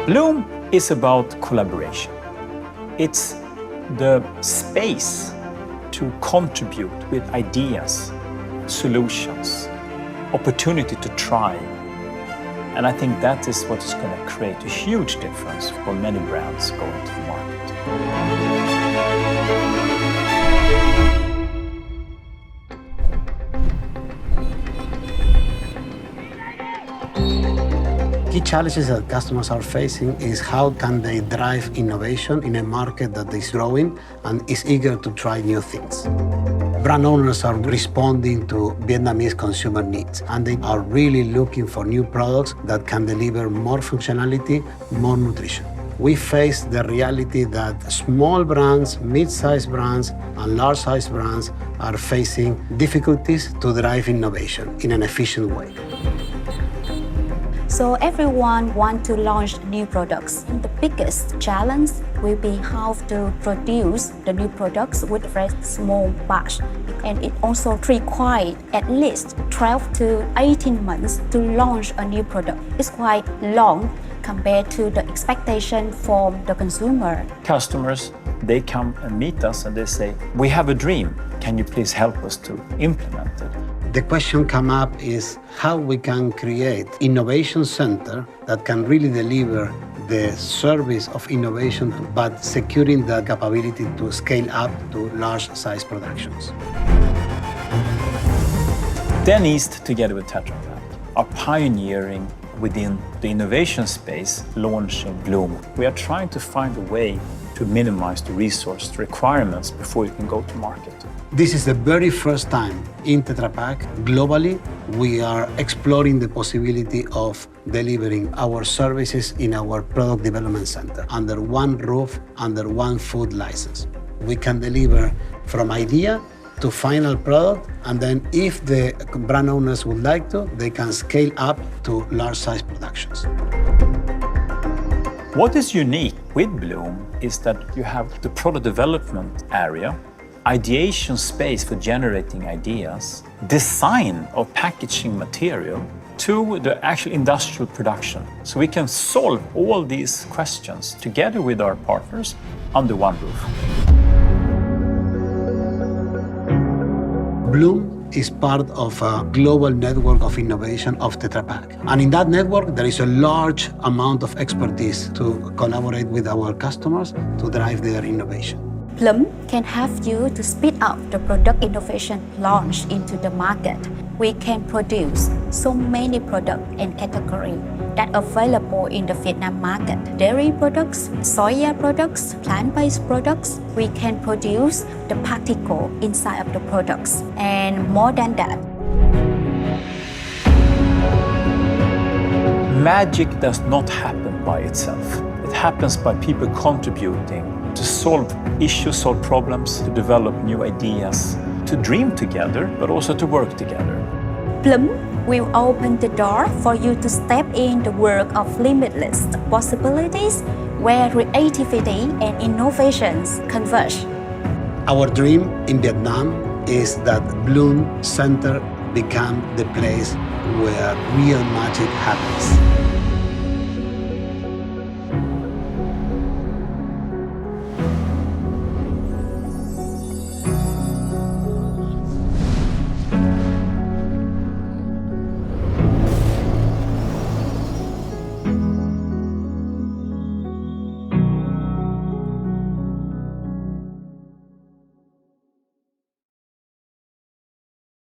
Bloom is about collaboration. It's the space to contribute with ideas, solutions, opportunity to try. And I think that is what is going to create a huge difference for many brands going to the market. Key challenges that customers are facing is how can they drive innovation in a market that is growing and is eager to try new things. Brand owners are responding to Vietnamese consumer needs, and they are really looking for new products that can deliver more functionality, more nutrition. We face the reality that small brands, mid-sized brands, and large-sized brands are facing difficulties to drive innovation in an efficient way. So everyone wants to launch new products. The biggest challenge will be how to produce the new products with very small batch. And it also requires at least 12 to 18 months to launch a new product. It's quite long compared to the expectation from the consumer. Customers, they come and meet us and they say, we have a dream. Can you please help us to implement it? The question come up is how we can create innovation center that can really deliver the service of innovation, but securing the capability to scale up to large size productions. Den East, together with Tetra Pak, are pioneering within the innovation space, launching Bloom. We are trying to find a way to minimize the resource requirements before you can go to market. This is the very first time in Tetra Pak, globally, we are exploring the possibility of delivering our services in our product development center under one roof, under one food license. We can deliver from idea to final product, and then if the brand owners would like to, they can scale up to large-size productions. What is unique with Bloom is that you have the product development area, ideation space for generating ideas, design of packaging material, to the actual industrial production. So we can solve all these questions together with our partners under one roof. Bloom is part of a global network of innovation of Tetra Pak. And in that network, there is a large amount of expertise to collaborate with our customers to drive their innovation. Bloom can help you to speed up the product innovation launch into the market. We can produce so many products and categories that are available in the Vietnam market. Dairy products, soya products, plant-based products. We can produce the particle inside of the products. And more than that, magic does not happen by itself. It happens by people contributing to solve issues, solve problems, to develop new ideas, to dream together, but also to work together. Bloom will open the door for you to step in the world of limitless possibilities where creativity and innovations converge. Our dream in Vietnam is that Bloom Center become the place where real magic happens.